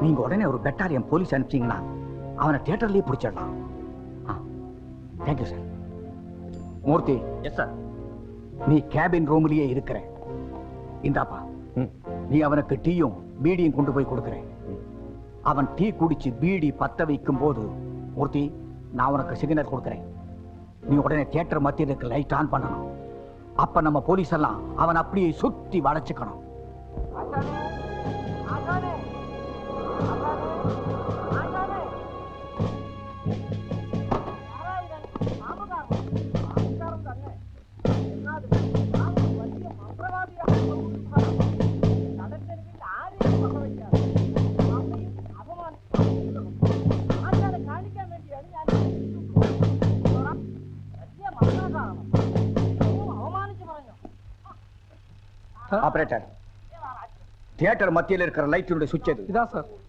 நீங்க உடனே ஒரு பெட்டாலியன் போலீஸ் அனுப்பிச்சீங்கன்னா அவனை தியேட்டர்லயே பிடிச்சிடலாம். Thank you sir. Murthy. Yes sir. நீ கேபின் ரூம்லயே இருக்கிற. இந்தாப்பா, நீ அவனுக்கு டீயும் பீடியும் கொண்டு போய் கொடுக்கிறேன். அவன் டீ குடிச்சு பீடி பத்த வைக்கும் போது மூர்த்தி, நான் உனக்கு சிக்னல் கொடுக்கிறேன். நீ உடனே தியேட்டர் மத்தியில் இருக்க லைட் ஆன் பண்ணணும். அப்ப நம்ம போலீஸ் எல்லாம் அவன் அப்படியே சுத்தி வளைச்சுக்கணும். ஆபரேட்டர், தியேட்டர் மத்தியில் இருக்கிற லைட்டினுடைய சுவிட்ச் எது? இதான் சார்.